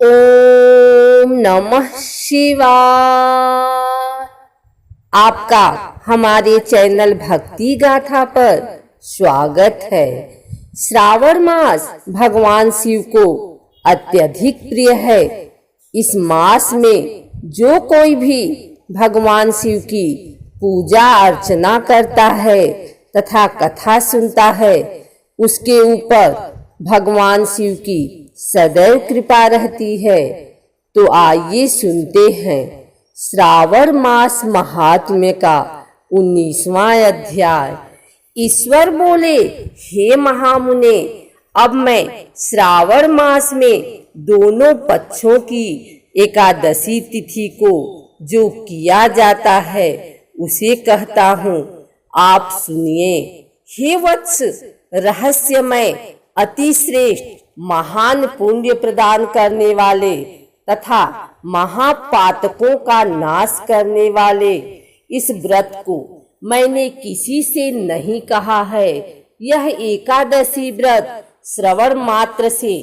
ओम नमः शिवाय। आपका हमारे चैनल भक्ति गाथा पर स्वागत है। श्रावण मास भगवान शिव को अत्यधिक प्रिय है। इस मास में जो कोई भी भगवान शिव की पूजा अर्चना करता है तथा कथा सुनता है, उसके ऊपर भगवान शिव की सदैव कृपा रहती है। तो आइए सुनते हैं श्रावण मास महात्म्य का 19वां अध्याय। ईश्वर बोले, हे महामुने, अब मैं श्रावण मास में दोनों पक्षों की एकादशी तिथि को जो किया जाता है उसे कहता हूँ, आप सुनिए। हे वत्स, रहस्यमय अति श्रेष्ठ महान पुण्य प्रदान करने वाले तथा महापातकों का नाश करने वाले इस व्रत को मैंने किसी से नहीं कहा है। यह एकादशी व्रत श्रवण मात्र से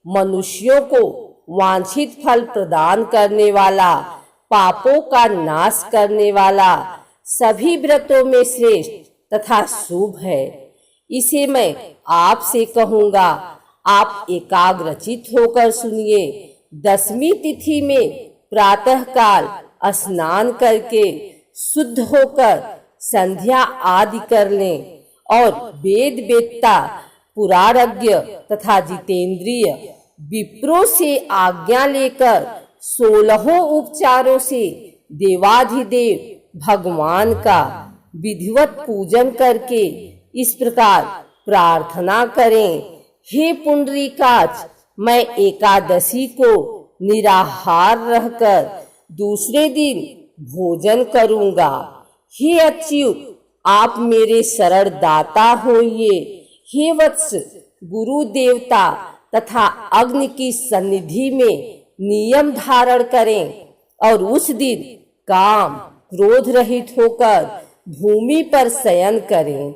मनुष्यों को वांछित फल प्रदान करने वाला, पापों का नाश करने वाला, सभी व्रतों में श्रेष्ठ तथा शुभ है। इसे मैं आपसे कहूँगा, आप एकाग्रचित होकर सुनिए। 10वीं तिथि में प्रातः काल स्नान करके शुद्ध होकर संध्या आदि कर लें और वेद वेत्ता, पुरारज्ञ तथा जितेंद्रिय विप्रों से आज्ञा लेकर 16 उपचारों से देवाधिदेव भगवान का विधिवत पूजन करके इस प्रकार प्रार्थना करें, हे पुंडरीकाक्ष, मैं एकादशी को निराहार रहकर दूसरे दिन भोजन करूंगा। हे अच्युत, आप मेरे शरण दाता होइए। हे वत्स, गुरु देवता तथा अग्नि की सन्निधि में नियम धारण करें और उस दिन काम क्रोध रहित होकर भूमि पर शयन करें।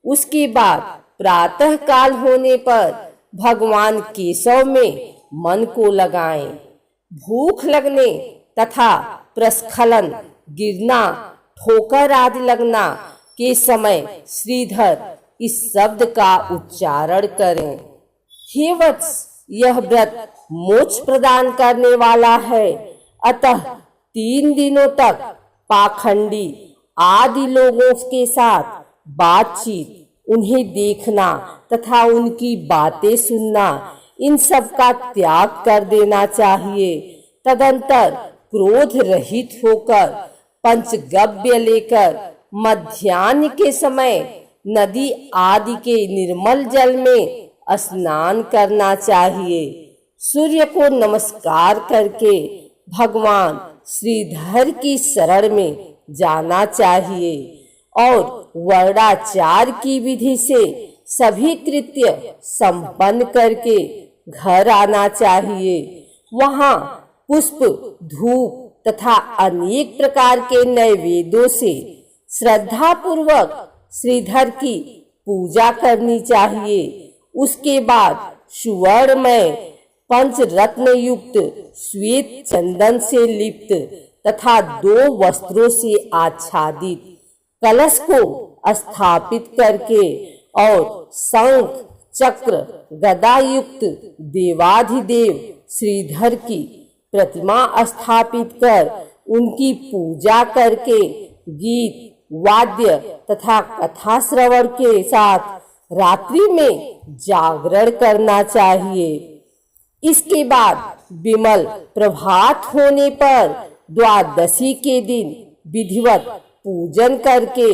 उसके बाद प्रातः काल होने पर भगवान केशव में मन को लगाएं। भूख लगने तथा प्रस्खलन, गिरना, ठोकर आदि लगना के समय श्रीधर इस शब्द का उच्चारण करें। हे वत्स, यह व्रत मोक्ष प्रदान करने वाला है, अतः 3 दिनों तक पाखंडी आदि लोगों के साथ बातचीत, उन्हें देखना तथा उनकी बातें सुनना, इन सब का त्याग कर देना चाहिए। तदंतर क्रोध रहित होकर पंचगव्य लेकर मध्याह्न के समय नदी आदि के निर्मल जल में स्नान करना चाहिए। सूर्य को नमस्कार करके भगवान श्रीधर की शरण में जाना चाहिए और वर्णाचार की विधि से सभी कृत्य संपन्न करके घर आना चाहिए। वहाँ पुष्प, धूप तथा अनेक प्रकार के नैवेद्यों से श्रद्धा पूर्वक श्रीधर की पूजा करनी चाहिए। उसके बाद सुवर्णमय पंचरत्न युक्त श्वेत चंदन से लिप्त तथा 2 वस्त्रों से आच्छादित कलश को स्थापित करके और शंख, चक्र, गदा युक्त देवाधिदेव श्रीधर की प्रतिमा स्थापित कर उनकी पूजा करके गीत, वाद्य तथा कथा श्रवण के साथ रात्रि में जागरण करना चाहिए। इसके बाद विमल प्रभात होने पर द्वादशी के दिन विधिवत पूजन करके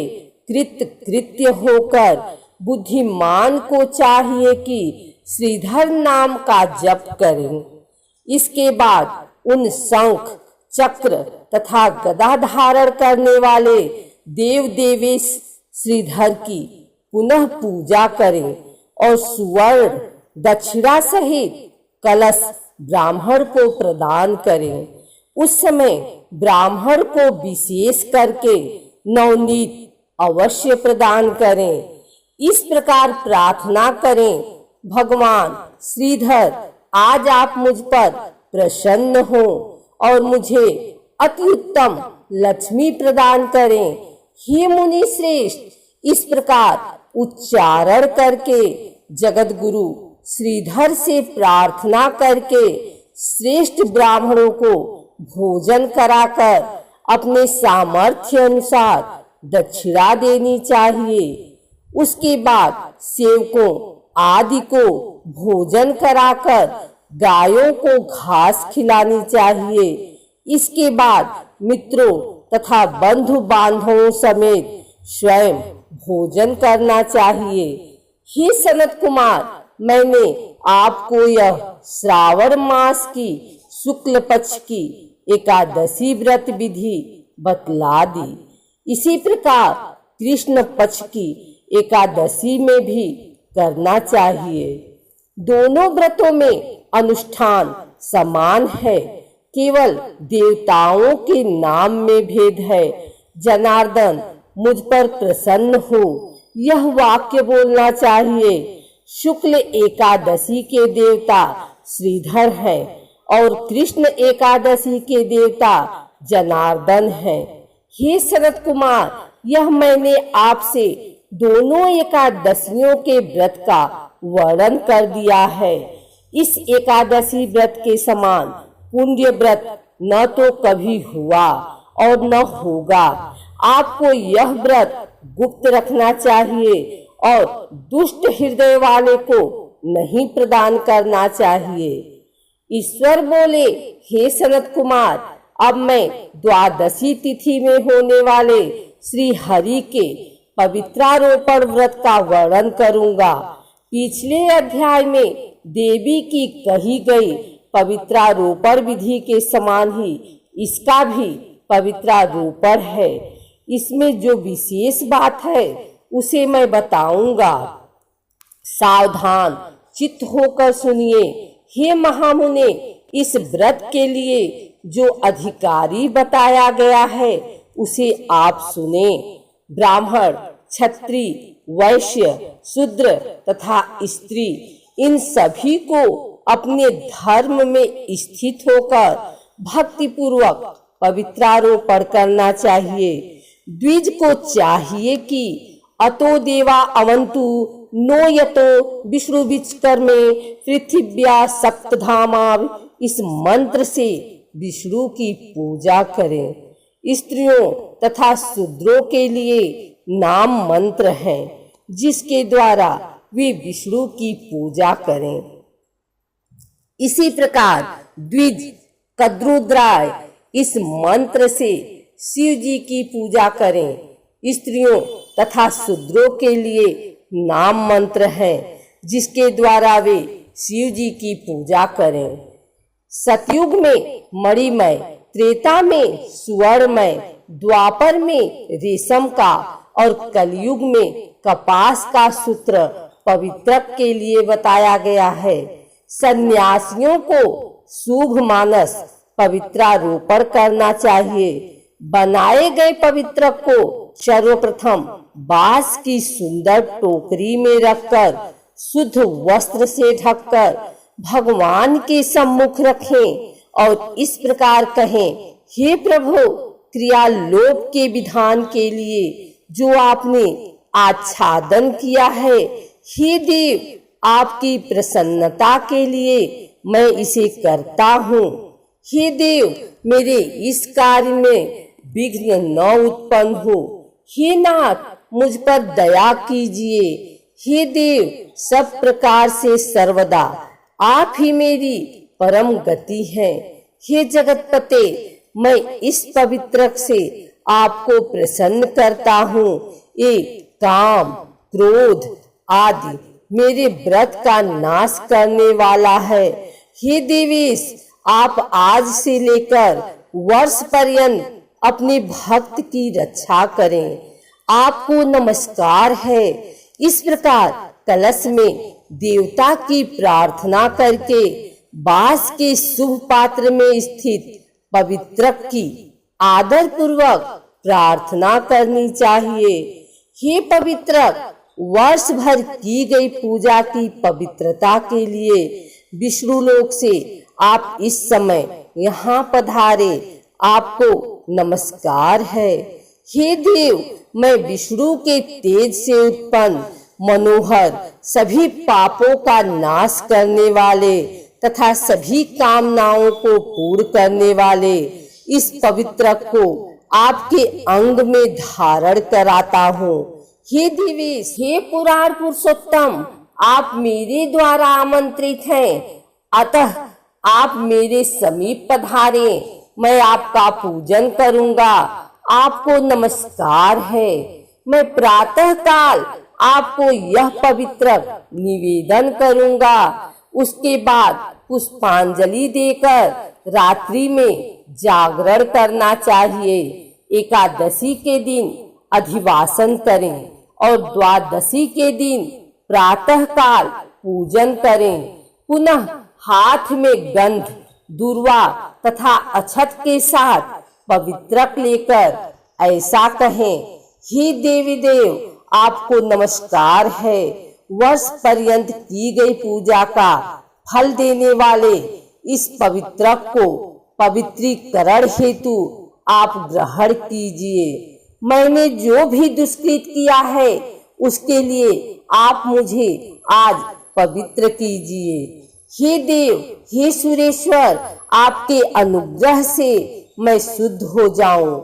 कृत्य होकर बुद्धिमान को चाहिए कि श्रीधर नाम का जप करें। इसके बाद उन शंख, चक्र तथा गदा धारण करने वाले देव देवेश श्रीधर की पुनः पूजा करें और सुवर्ण दक्षिणा सहित कलश ब्राह्मण को प्रदान करें। उस समय ब्राह्मण को विशेष करके नवनीत अवश्य प्रदान करें। इस प्रकार प्रार्थना करें, भगवान श्रीधर, आज आप मुझ पर प्रसन्न हो और मुझे अति उत्तम लक्ष्मी प्रदान करें। हे मुनि श्रेष्ठ, इस प्रकार उच्चारण करके जगत गुरु श्रीधर से प्रार्थना करके श्रेष्ठ ब्राह्मणों को भोजन कराकर अपने सामर्थ्य अनुसार दक्षिणा देनी चाहिए। उसके बाद सेवकों आदि को भोजन कराकर गायों को घास खिलानी चाहिए। इसके बाद मित्रों तथा बंधु बांधवों समेत स्वयं भोजन करना चाहिए। हे सनत कुमार, मैंने आपको यह श्रावण मास की शुक्ल पक्ष की एकादशी व्रत विधि बतला दी। इसी प्रकार कृष्ण पक्ष की एकादशी में भी करना चाहिए। दोनों व्रतों में अनुष्ठान समान है, केवल देवताओं के नाम में भेद है। जनार्दन मुझ पर प्रसन्न हो, यह वाक्य बोलना चाहिए। शुक्ल एकादशी के देवता श्रीधर है और कृष्ण एकादशी के देवता जनार्दन है। हे सनत कुमार, यह मैंने आपसे दोनों एकादशियों के व्रत का वर्णन कर दिया है। इस एकादशी व्रत के समान पुण्य व्रत न तो कभी हुआ और न होगा। आपको यह व्रत गुप्त रखना चाहिए और दुष्ट हृदय वाले को नहीं प्रदान करना चाहिए। ईश्वर बोले, हे सनत कुमार, अब मैं द्वादशी तिथि में होने वाले श्री हरि के पवित्रारोपण व्रत का वर्णन करूंगा। पिछले अध्याय में देवी की कही गई पवित्रारोपण विधि के समान ही इसका भी पवित्रारोपण है। इसमें जो विशेष बात है उसे मैं बताऊंगा। सावधान चित्त होकर सुनिए। हे महामुने, इस व्रत के लिए जो अधिकारी बताया गया है उसे आप सुने। ब्राह्मण, क्षत्रिय, वैश्य, शूद्र तथा स्त्री, इन सभी को अपने धर्म में स्थित होकर भक्ति पूर्वक पवित्रारोपण करना चाहिए। द्विज को चाहिए कि अतो देवा अवंतु नो यतो विष्णु विचकर्मे पृथिव्या सप्तधामा, इस मंत्र से विष्णु की पूजा करें। स्त्रियों तथा शूद्रों के लिए नाम मंत्र है जिसके द्वारा वे विष्णु की पूजा करें। इसी प्रकार द्विज कद्रुद्राय इस मंत्र से शिव जी की पूजा करें। स्त्रियों तथा शूद्रों के लिए नाम मंत्र है जिसके द्वारा वे शिव जी की पूजा करें। सतयुग में मणिमय, त्रेता में सुवर्णमय, द्वापर में रेशम का और कलयुग में कपास का सूत्र पवित्रक के लिए बताया गया है। सन्यासियों को शुभ मानस पवित्रारोपण करना चाहिए। बनाए गए पवित्रक को सर्वप्रथम बांस की सुंदर टोकरी में रखकर शुद्ध वस्त्र से ढककर भगवान के सम्मुख रखें और इस प्रकार कहें, हे प्रभु, क्रियालोप के विधान के लिए जो आपने आच्छादन किया है, हे देव, आपकी प्रसन्नता के लिए मैं इसे करता हूँ। हे देव, मेरे इस कार्य में विघ्न न उत्पन्न हो। हे नाथ, मुझ पर दया कीजिए। हे देव, सब प्रकार से सर्वदा आप ही मेरी परम गति है। हे जगतपते, मैं इस पवित्रक से आपको प्रसन्न करता हूँ। ये काम, क्रोध आदि मेरे व्रत का नाश करने वाला है। हे देवेश, आप आज से लेकर वर्ष पर्यंत अपने भक्त की रक्षा करें। आपको नमस्कार है। इस प्रकार कलश में देवता की प्रार्थना करके बांस के शुभ पात्र में स्थित पवित्रक की आदर पूर्वक प्रार्थना करनी चाहिए। हे पवित्रक, वर्ष भर की गई पूजा की पवित्रता के लिए विष्णु लोक से आप इस समय यहाँ पधारे, आपको नमस्कार है। हे देव, मैं विष्णु के तेज से उत्पन्न मनोहर, सभी पापों का नाश करने वाले तथा सभी कामनाओं को पूर्ण करने वाले इस पवित्र को आपके अंग में धारण कराता हूँ। हे देवेश, हे पुराण पुरुषोत्तम, आप मेरे द्वारा आमंत्रित हैं, अतः आप मेरे समीप पधारे। मैं आपका पूजन करूंगा। आपको नमस्कार है। मैं प्रातः काल आपको यह पवित्र निवेदन करूंगा। उसके बाद पुष्पांजलि देकर रात्रि में जागरण करना चाहिए। एकादशी के दिन अधिवासन करें और द्वादशी के दिन प्रातः काल पूजन करें। पुनः हाथ में गंध, दूर्वा तथा अक्षत के साथ पवित्रक लेकर ऐसा कहें, हे देवी देव, आपको नमस्कार है। वर्ष पर्यंत की गई पूजा का फल देने वाले इस पवित्रक को पवित्रीकरण हेतु आप ग्रहण कीजिए। मैंने जो भी दुष्कृत किया है उसके लिए आप मुझे आज पवित्र कीजिए। हे देव, हे सुरेश्वर, आपके अनुग्रह से मैं शुद्ध हो जाऊं।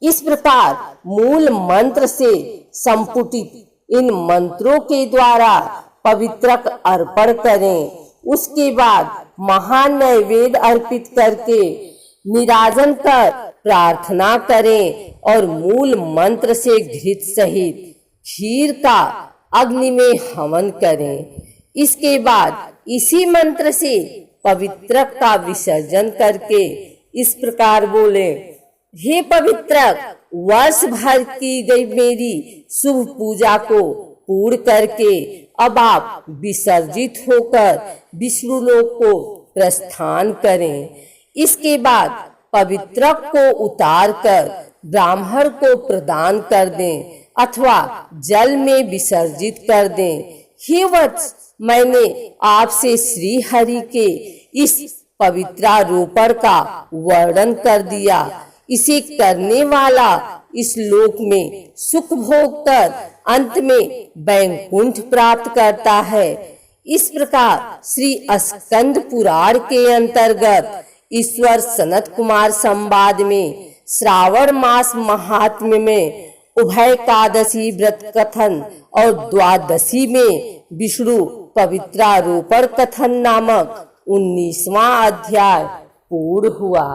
इस प्रकार मूल मंत्र से संपुटित इन मंत्रों के द्वारा पवित्रक अर्पण करें। उसके बाद महान नैवेद्य अर्पित करके निराजन कर प्रार्थना करें और मूल मंत्र से घृत सहित खीर का अग्नि में हवन करें। इसके बाद इसी मंत्र से पवित्रक का विसर्जन करके इस प्रकार बोले, हे पवित्रक, वर्ष भर की गई मेरी शुभ पूजा को पूर्ण करके अब आप विसर्जित होकर विष्णुलोक को प्रस्थान करें। इसके बाद पवित्रक को उतार कर ब्राह्मण को प्रदान कर दें अथवा जल में विसर्जित कर दें। हे वत्स, मैंने आपसे श्री हरि के इस पवित्रारोपण का वर्णन कर दिया। इसे करने वाला इस लोक में सुख भोग कर अंत में वैकुंठ प्राप्त करता है। इस प्रकार श्री स्कंद पुराण के अंतर्गत ईश्वर सनत कुमार संवाद में श्रावण मास महात्म्य में उभयकादशी व्रत कथन और द्वादशी में विष्णु पवित्रारोपण कथन नामक 19वां अध्याय पूर्ण हुआ।